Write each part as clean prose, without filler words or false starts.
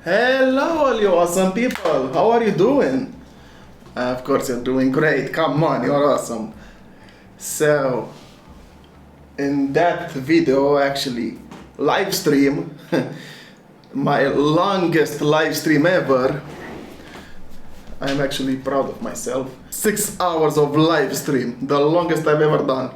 Hello, all you awesome people. How are you doing? Of course, you're doing great. Come on, you're awesome. So, in that video, actually, live stream, my longest live stream ever. I'm actually proud of myself. 6 hours of live stream, the longest I've ever done.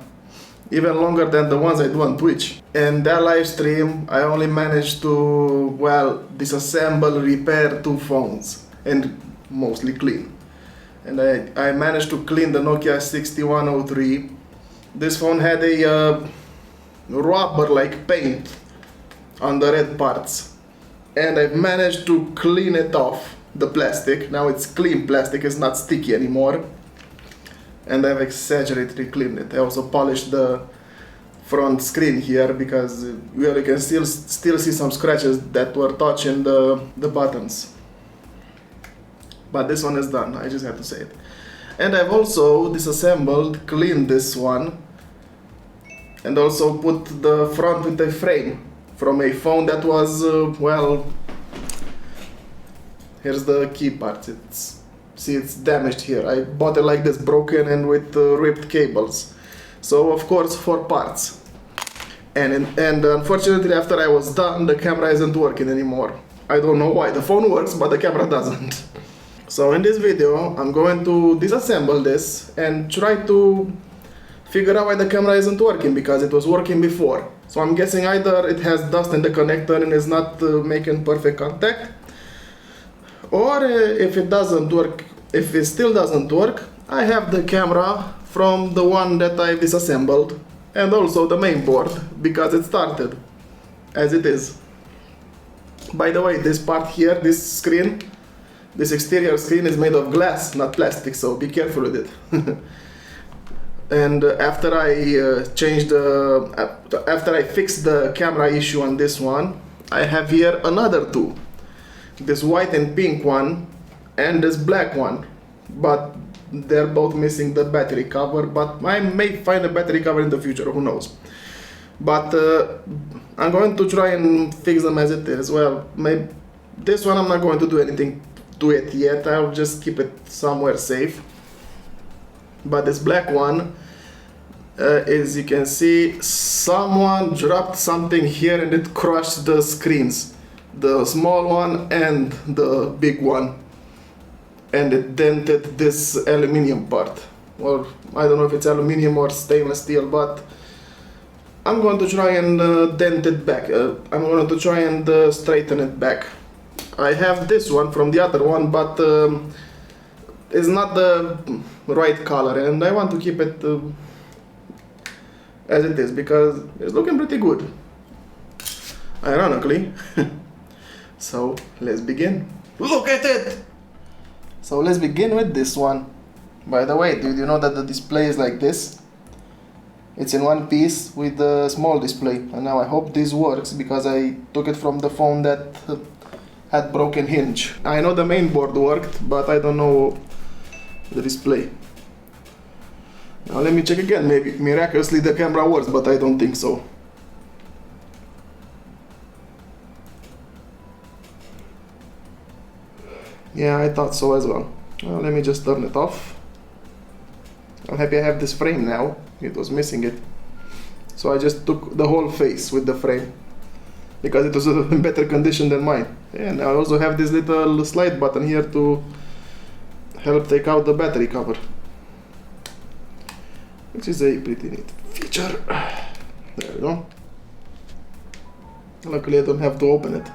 Even longer than the ones I do on Twitch. And that live stream, I only managed to, well, disassemble, repair 2 phones. And mostly clean. And I managed to clean the Nokia 6103. This phone had a rubber-like paint on the red parts. And I've managed to clean it off, the plastic. Now it's clean plastic, it's not sticky anymore. And I've exaggeratedly cleaned it. I also polished the front screen here because well, you can still see some scratches that were touching the buttons. But this one is done, I just had to say it. And I've also disassembled, cleaned this one, and also put the front with a frame from a phone that was, well, here's the key part. See, it's damaged here. I bought it like this, broken and with ripped cables. So of course 4 parts. And unfortunately after I was done, the camera isn't working anymore. I don't know why. The phone works, but the camera doesn't. So in this video, I'm going to disassemble this and try to figure out why the camera isn't working, because it was working before. So I'm guessing either it has dust in the connector and is not making perfect contact, or if it doesn't work, if it still doesn't work, I have the camera from the one that I disassembled and also the main board, because it started as it is. By the way, this part here, this screen, this exterior screen is made of glass, not plastic, so be careful with it. And after I after I fixed the camera issue on this one, I have here another 2. This white and pink one and this black one, but they're both missing the battery cover, but I may find a battery cover in the future, who knows. But I'm going to try and fix them as it is. Well, maybe this one I'm not going to do anything to it yet, I'll just keep it somewhere safe. But this black one, as you can see, someone dropped something here and it crushed the screens. The small one and the big one, and it dented this aluminium part. Well, I don't know if it's aluminium or stainless steel, but I'm going to try and dent it back. I'm going to try and straighten it back. I have this one from the other one, but it's not the right color, and I want to keep it as it is because it's looking pretty good, ironically. So let's begin. Look at it! So let's begin with this one. By the way, did you know that the display is like this? It's in one piece with the small display. And now I hope this works because I took it from the phone that had broken hinge. I know the main board worked, but I don't know the display. Now let me check again. Maybe miraculously the camera works, but I don't think so. Yeah, I thought so as well. Well, let me just turn it off. I'm happy I have this frame now. It was missing it. So I just took the whole face with the frame, because it was in better condition than mine. And I also have this little slide button here to help take out the battery cover, which is a pretty neat feature. There we go. Luckily I don't have to open it.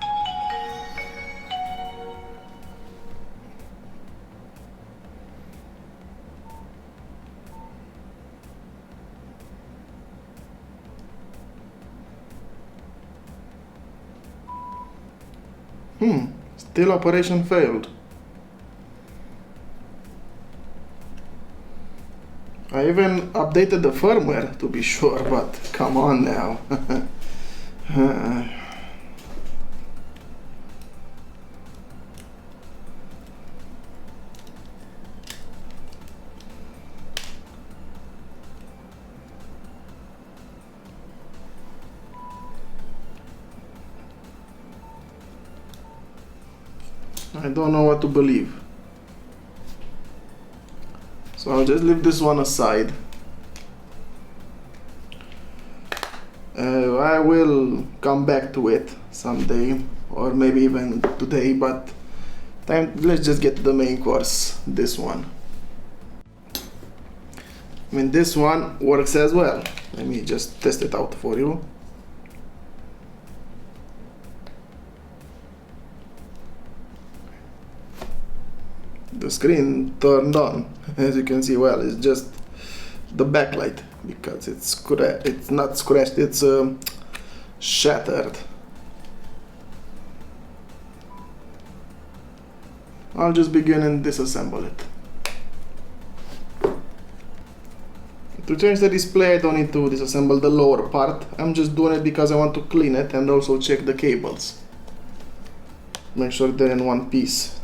Still operation failed. I even updated the firmware to be sure, but come on now. I don't know what to believe. So I'll just leave this one aside. I will come back to it someday, or maybe even today, but let's just get to the main course, this one. I mean, this one works as well. Let me just test it out for you. The screen turned on, as you can see. Well, it's just the backlight, because it's not scratched, it's shattered. I'll just begin and disassemble it. To change the display, I don't need to disassemble the lower part. I'm just doing it because I want to clean it and also check the cables. Make sure they're in one piece.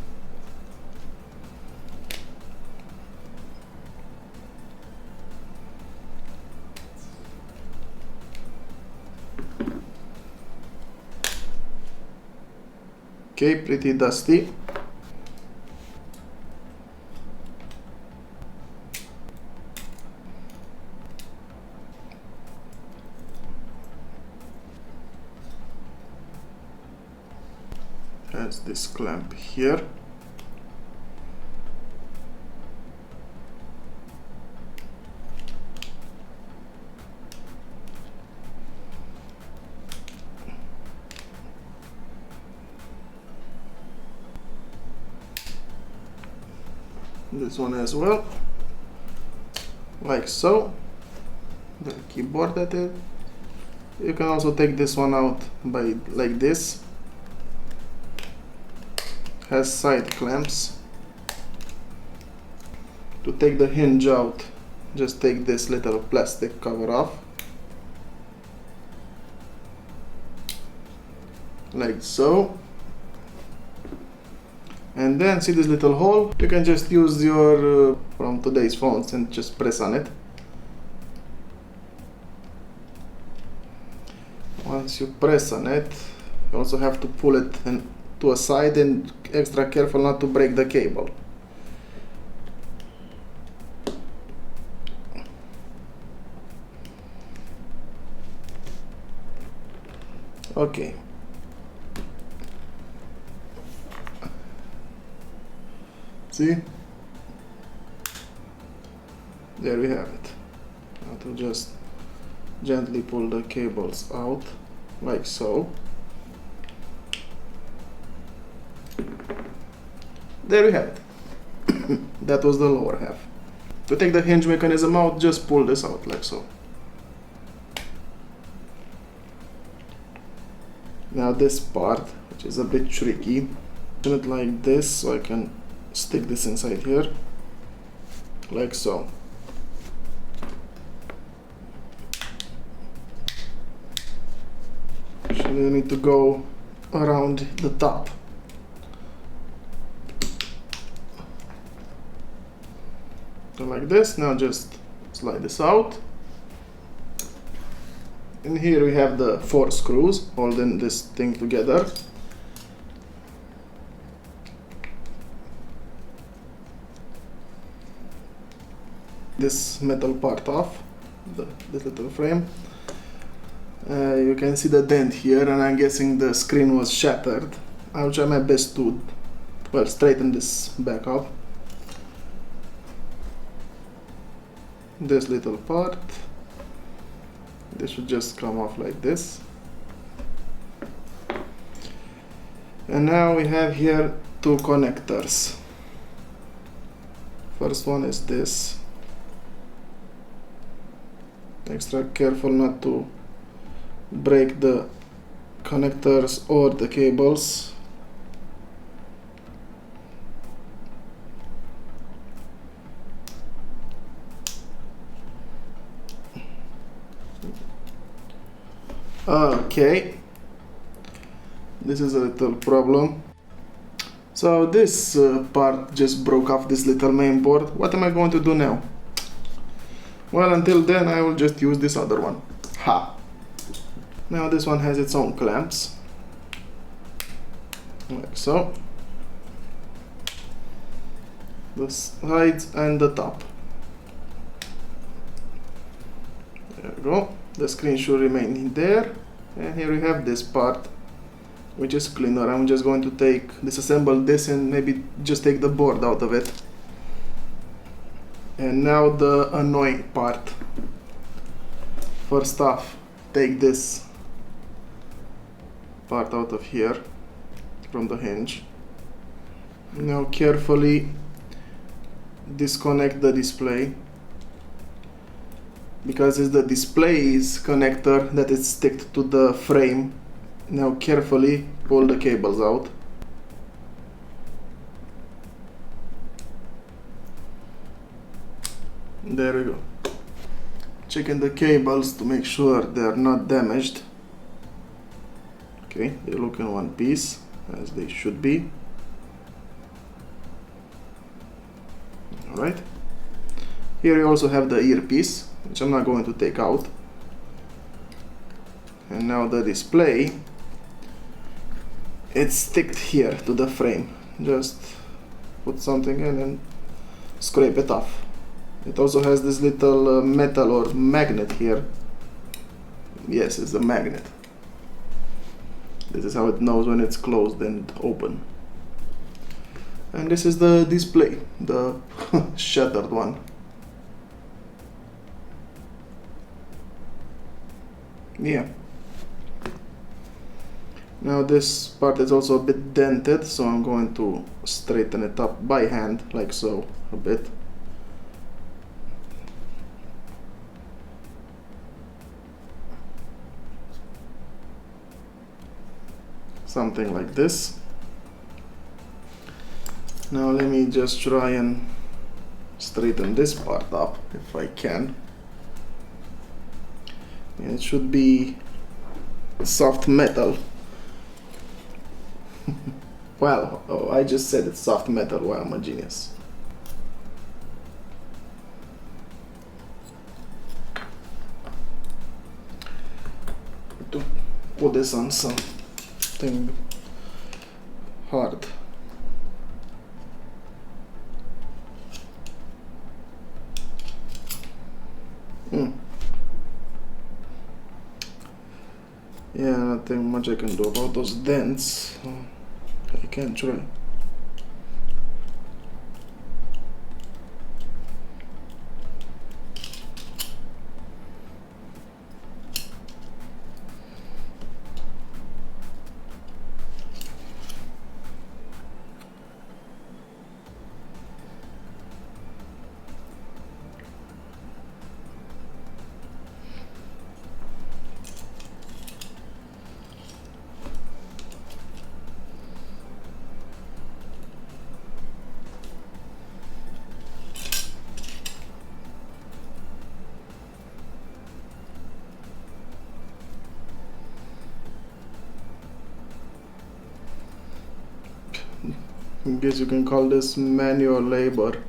Okay, pretty dusty. Has this clamp here. This one as well, like so. The keyboard at it. You can also take this one out by like this. Has side clamps. To take the hinge out, just take this little plastic cover off, like so. And then see this little hole? You can just use your from today's phones and just press on it. Once you press on it, you also have to pull it to a side and extra careful not to break the cable. Okay. See? There we have it. Now to just gently pull the cables out, like so. There we have it. That was the lower half. To take the hinge mechanism out, just pull this out, like so. Now this part, which is a bit tricky, turn it like this so I can stick this inside here, like so. Actually, you need to go around the top. So like this. Now just slide this out. And here we have the 4 screws holding this thing together. This metal part off, this little frame. You can see the dent here, and I'm guessing the screen was shattered. I'll try my best to, well, straighten this back up. This little part, this should just come off like this. And now we have here 2 connectors. First one is this. Extra careful not to break the connectors or the cables. Okay, this is a little problem. So this part just broke off this little main board. What am I going to do now? Well, until then I will just use this other one. Ha! Now this one has its own clamps, like so. the sides and the top. There we go. The screen should remain in there, and here we have this part, which is cleaner. I'm just going to disassemble this and maybe just take the board out of it. And now the annoying part. First off, take this part out of here from the hinge. Now carefully disconnect the display, because it's the display's connector that is sticked to the frame. Now carefully pull the cables out. There we go. Checking the cables to make sure they are not damaged. Okay, they look in one piece, as they should be. Alright. Here you also have the earpiece, which I'm not going to take out. And now the display, it's sticked here to the frame. Just put something in and scrape it off. It also has this little metal or magnet here. Yes, it's a magnet. This is how it knows when it's closed and open. And this is the display, the shattered one. Yeah. Now this part is also a bit dented, so I'm going to straighten it up by hand, like so, a bit. Something like this. Now let me just try and straighten this part up if I can. It should be soft metal. Well, oh, I just said it's soft metal. Wow, I'm a genius. To put this on something hard. Yeah, nothing much I can do about those dents. I can try. I guess you can call this manual labor.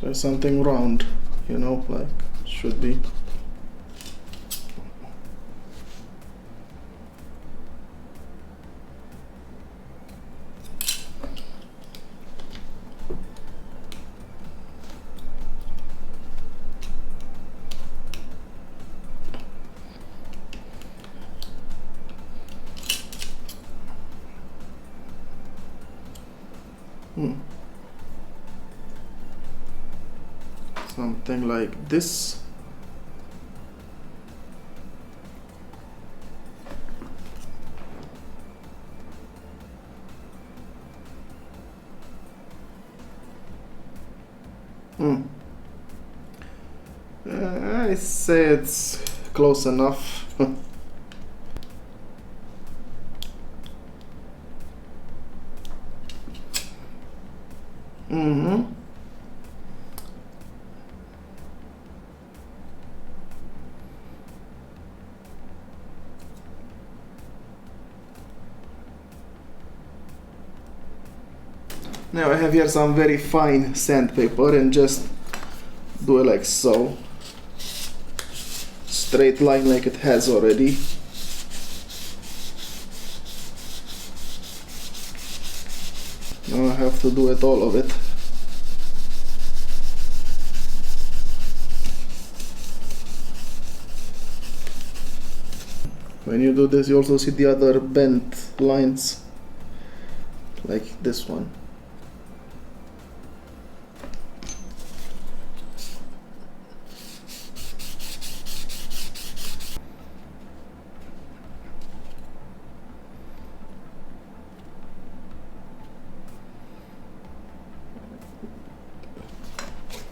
There's something round, you know, like should be. Something like this. I say it's close enough. Now I have here some very fine sandpaper and just do it like so. Straight line like it has already. Now I have to do it all of it. When you do this, you also see the other bent lines, like this one.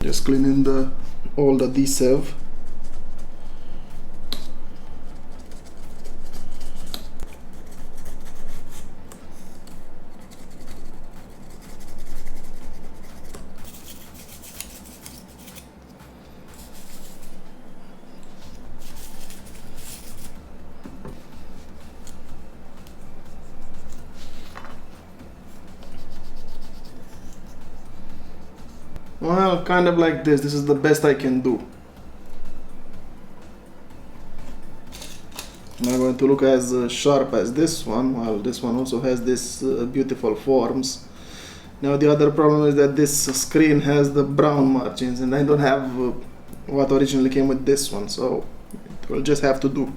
Just cleaning all the adhesive. Well, kind of like this. This is the best I can do. I'm not going to look as sharp as this one. Well, this one also has this beautiful forms. Now the other problem is that this screen has the brown margins and I don't have what originally came with this one, so it will just have to do.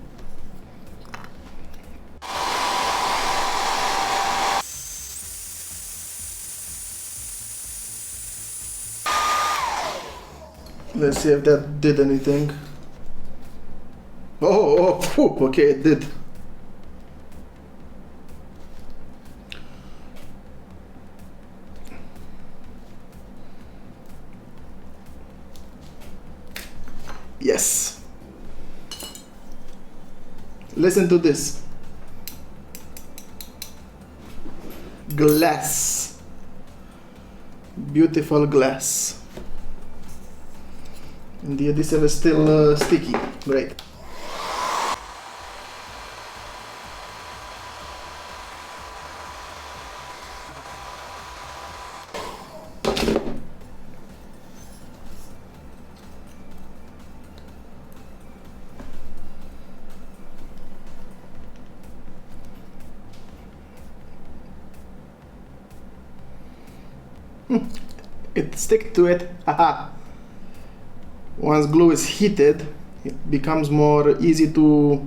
Let's see if that did anything. Oh, okay, it did. Yes. Listen to this. Glass. Beautiful glass. And the adhesive is still sticky. Great. It sticks to it. Haha. Once glue is heated, it becomes more easy to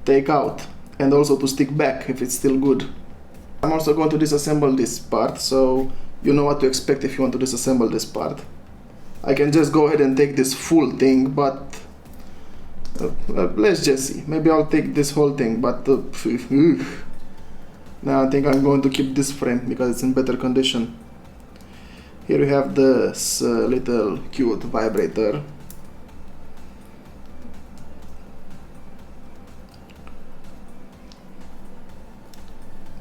take out and also to stick back if it's still good. I'm also going to disassemble this part, so you know what to expect if you want to disassemble this part. I can just go ahead and take this full thing, but let's just see. Maybe I'll take this whole thing, but now I think I'm going to keep this frame because it's in better condition. Here we have this little cute vibrator.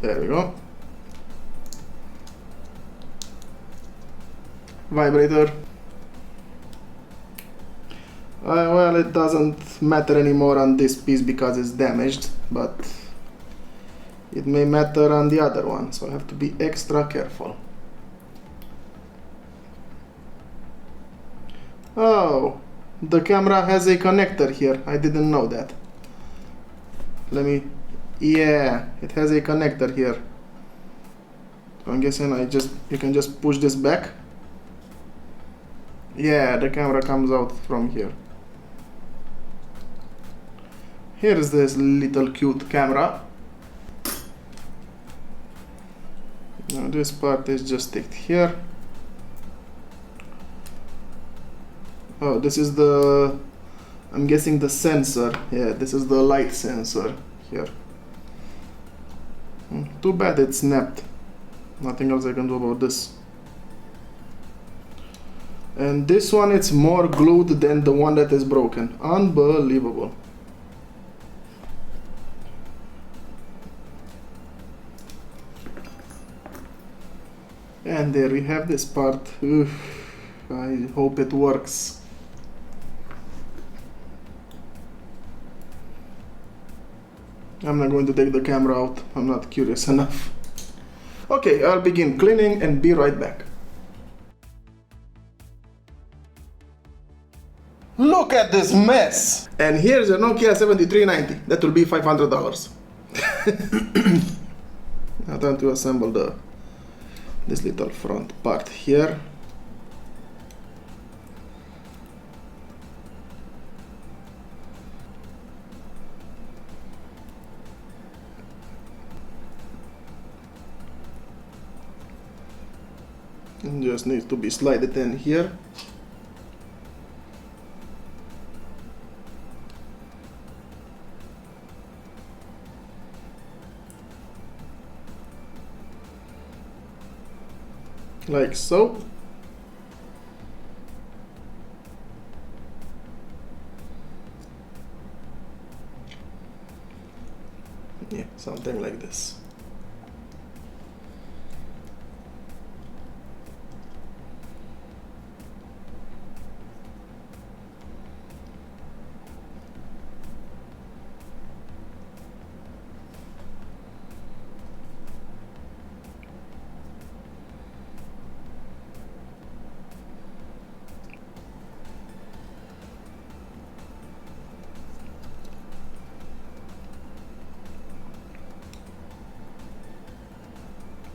There we go. Vibrator. Well, it doesn't matter anymore on this piece because it's damaged, but it may matter on the other one, so I have to be extra careful. Oh, the camera has a connector here. I didn't know that. Yeah, it has a connector here. So I'm guessing you can just push this back. Yeah, the camera comes out from here. Here's this little cute camera. Now this part is just sticked here. Oh, this is I'm guessing the sensor. Yeah, this is the light sensor here. Too bad it snapped. Nothing else I can do about this. And this one, it's more glued than the one that is broken. Unbelievable. And there we have this part. Oof, I hope it works. I'm not going to take the camera out. I'm not curious enough. Okay, I'll begin cleaning and be right back. Look at this mess! And here's a Nokia 7390. That will be $500. Now time to assemble this little front part here. And just needs to be slided in here. Like so. Yeah, something like this.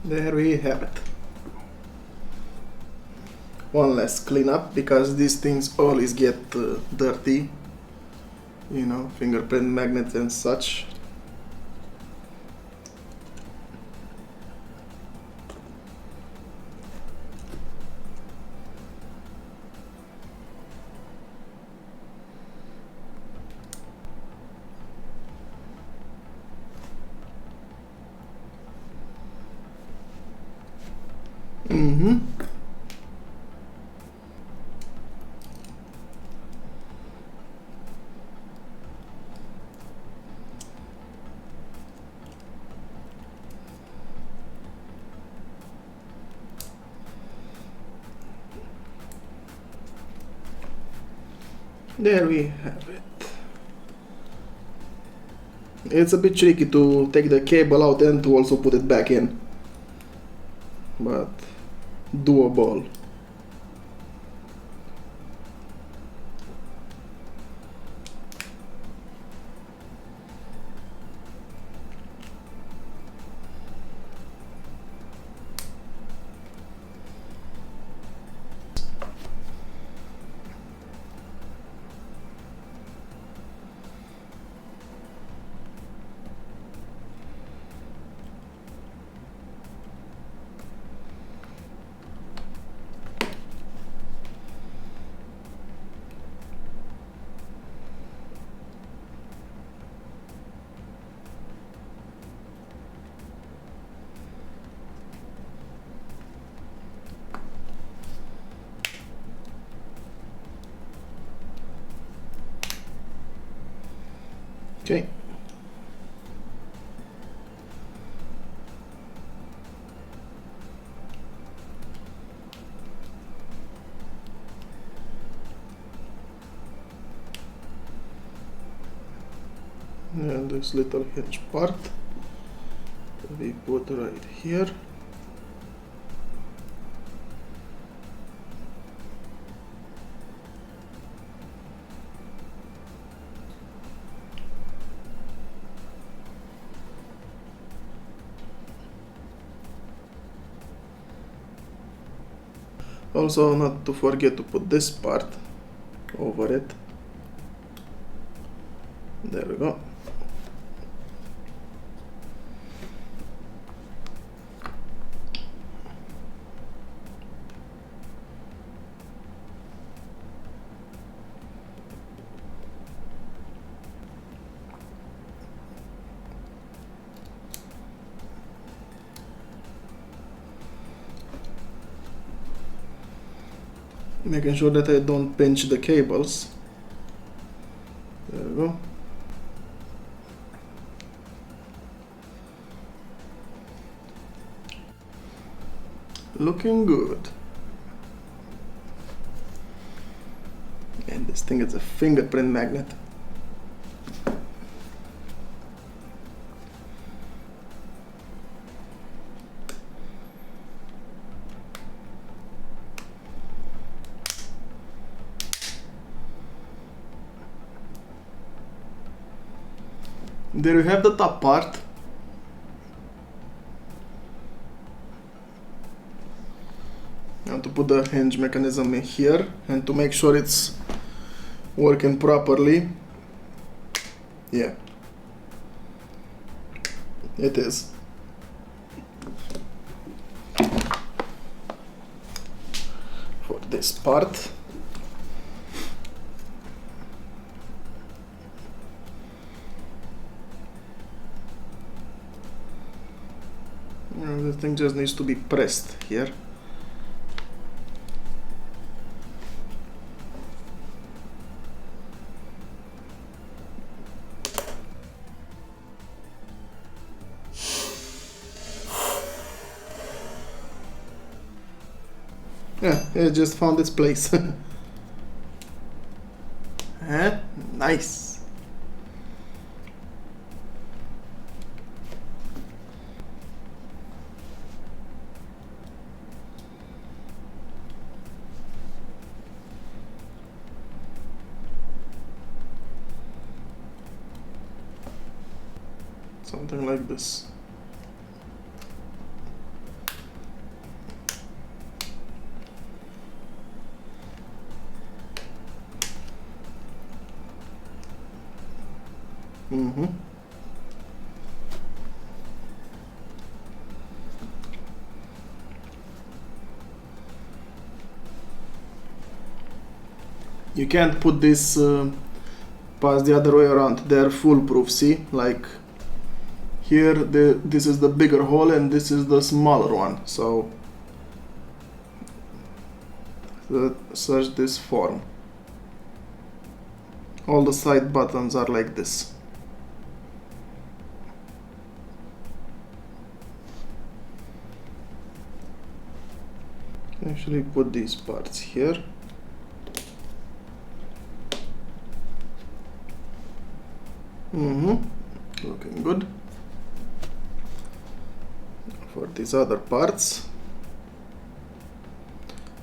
There we have it. One less cleanup, because these things always get dirty, you know, fingerprint magnets and such. There we have it. It's a bit tricky to take the cable out and to also put it back in, but doable. Okay. And this little hinge part we put right here. Also, not to forget to put this part over it. There we go. Making sure that I don't pinch the cables. There we go. Looking good. And this thing is a fingerprint magnet. There you have the top part. Now to put the hinge mechanism in here and to make sure it's working properly. Yeah, it is. For this part. The thing just needs to be pressed here. Yeah, it just found its place. Nice. Something like this. You can't put this parts the other way around. They're foolproof, see? Like here, this is the bigger hole and this is the smaller one. So search this form. All the side buttons are like this. Actually put these parts here. Looking good. For these other parts,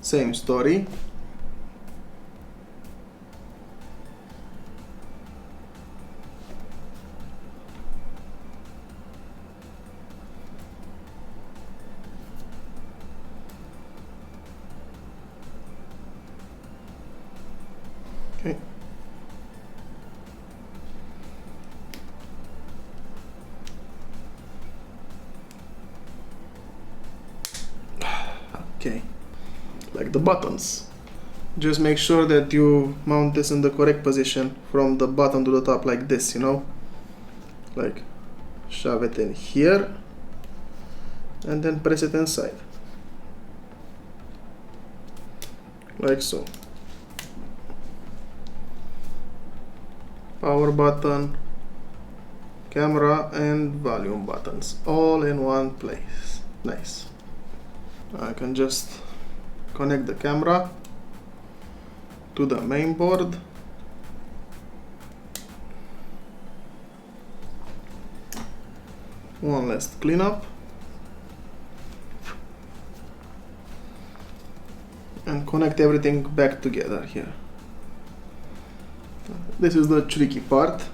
same story. Okay. Okay, like the buttons. Just make sure that you mount this in the correct position from the bottom to the top like this, you know? Like shove it in here and then press it inside. Like so. Power button, camera and volume buttons all in one place. Nice. I can just connect the camera to the main board. One last cleanup. And connect everything back together here. This is the tricky part,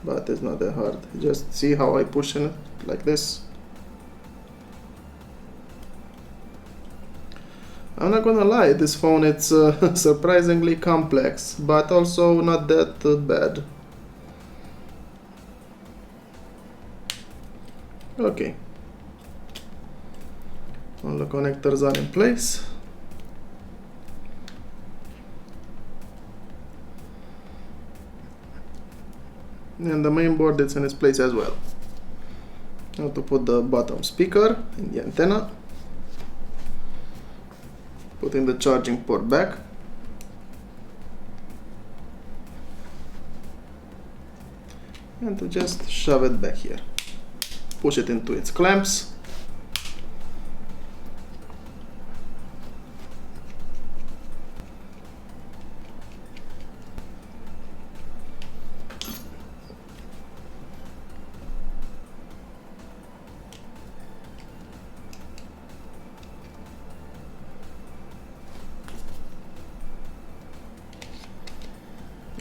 but it's not that hard. Just see how I push in it like this. I'm not gonna lie, this phone it's surprisingly complex, but also not that bad. Okay. All the connectors are in place. And the main board is in its place as well. Now to put the bottom speaker in the antenna. Putting the charging port back. And to just shove it back here. Push it into its clamps.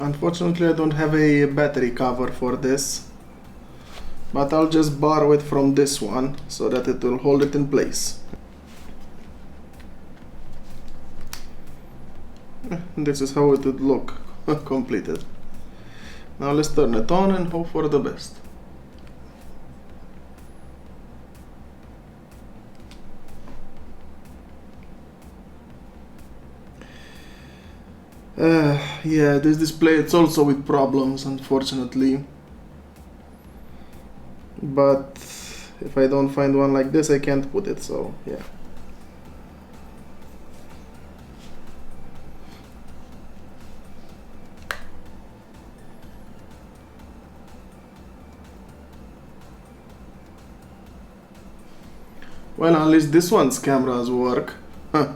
Unfortunately, I don't have a battery cover for this, but I'll just borrow it from this one so that it will hold it in place. This is how it would look completed. Now let's turn it on and hope for the best. Yeah, this display, it's also with problems, unfortunately. But if I don't find one like this, I can't put it, so yeah. Well, at least this one's cameras work. Huh.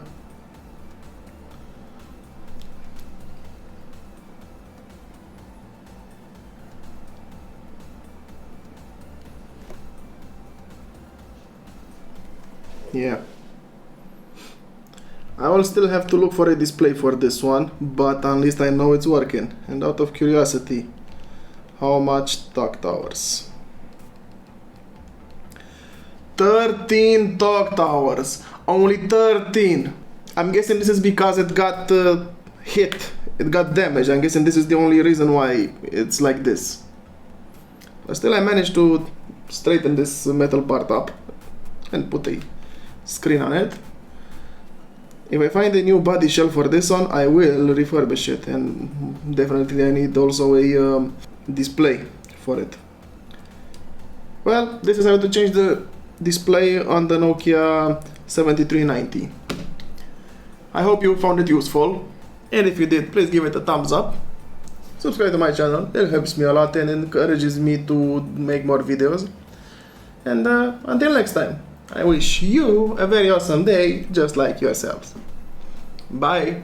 Yeah. I will still have to look for a display for this one, but at least I know it's working. And out of curiosity, how much talk towers? 13 talk towers. Only 13. I'm guessing this is because it got hit. It got damaged. I'm guessing this is the only reason why it's like this. But still I managed to straighten this metal part up and put a screen on it. If I find a new body shell for this one, I will refurbish it, and definitely I need also a display for it. Well, this is how to change the display on the Nokia 7390. I hope you found it useful, and if you did, please give it a thumbs up. Subscribe to my channel, it helps me a lot and encourages me to make more videos. And until next time, I wish you a very awesome day, just like yourselves. Bye!